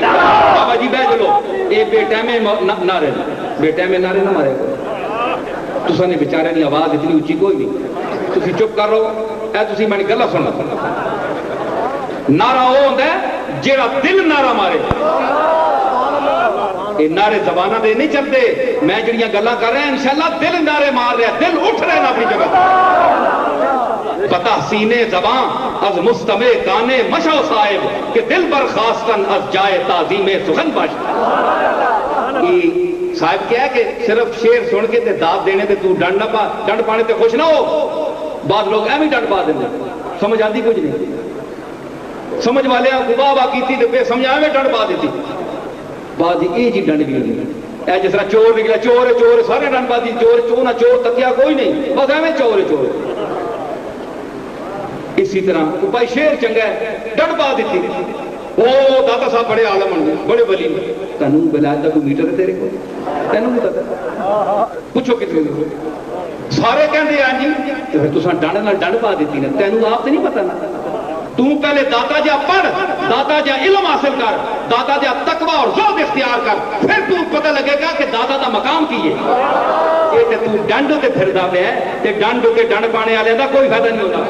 بابا جی بہ چلو یہ بیٹے میں نعرے نہ مارے تساں نے بیچارے کی آواز اتنی اچھی کوئی نہیں تسی چپ کر رہو اے تسی میں گلا سن نعرہ وہ ہوتا ہے جیڑا دل نعرہ مارے یہ نعرے زبانہ دے نہیں چلتے میں جڑیاں گلاں کر رہا ہیں انشاءاللہ دل نعرے مار رہا دل اٹھ رہے ہیں اپنی جگہ پتہ سینے زبان از مستمع کانے مشو صاحب کہ دل برخاستن از جائے تعظیم سخن باش صاحب کیا ہے کہ صرف شعر سن کے تے داد دینے تے تو ڈنڈ پانے تے خوش نہ ہو بعض لوگ ایویں ڈنڈ پا دیں سمجھ آتی کچھ نہیں سمجھ والے واہ واہ کیتی تے بے سمجھ ایویں ڈنڈ پا دیتی بعد یہ جی ڈنڈ بھی ہوئی اے جس طرح چور نکلا چور چور سارے ڈنڈ پا دی چور نہ چور تکیا کوئی نہیں بس ایویں چور اسی طرح بھائی شعر چنگا ہے ڈنڈ پا دیتی وہ داتا صاحب بڑے عالم ہوں بڑے ولی تینوں ولایت کا کوئی میٹر ہے تیرے کو تینوں نہیں پتا پوچھو کتنے سارے کہندے ہیں جی تو پھر تساں ڈنڈ نال ڈنڈ پا دیتی نا تینوں آپ تے نہیں پتا نا تو پہلے داتا جا پڑھ داتا جا علم حاصل کر داتا جا تقوی اور زہد اختیار کر پھر تو پتہ لگے گا کہ داتا دا مقام کی ہے یہ تے تو ڈنڈ تے پھردا پیا ہے تے ڈنڈ تے ڈنڈ پانے والے دا کوئی فائدہ نہیں ہوتا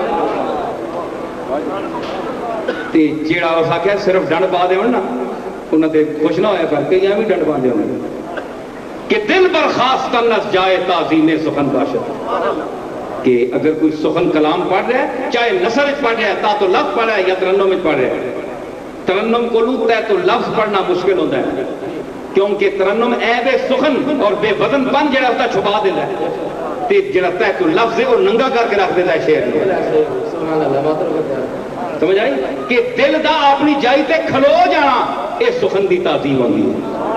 تے جیڑا اس آخیا صرف ڈنڈ پا دے نا انہاں تے خوش نہ ہویا کر کے ایویں ڈنڈ پا دے کہ دل برخاستن از جائے تعظیم سخن باشد کہ اگر کوئی سخن کلام پڑھ رہا ہے چاہے نثر پڑھ رہا ہے تا تو لفظ پڑھ رہا ہے یا ترنم پڑھ رہا ہے ترنم کو لوٹتا ہے تو لفظ پڑھنا مشکل ہوتا ہے کیونکہ ترنم عیب سخن اور بے وزن پن جڑا ہوتا چھپا دیتا ہے تے جڑا تے تو لفظ ہے وہ ننگا کر کے رکھ دیتا ہے شعر سمجھ آئی کہ دل دا اپنی جائی تے کھلو جانا یہ سخن دی تعظیم ہوندی ہے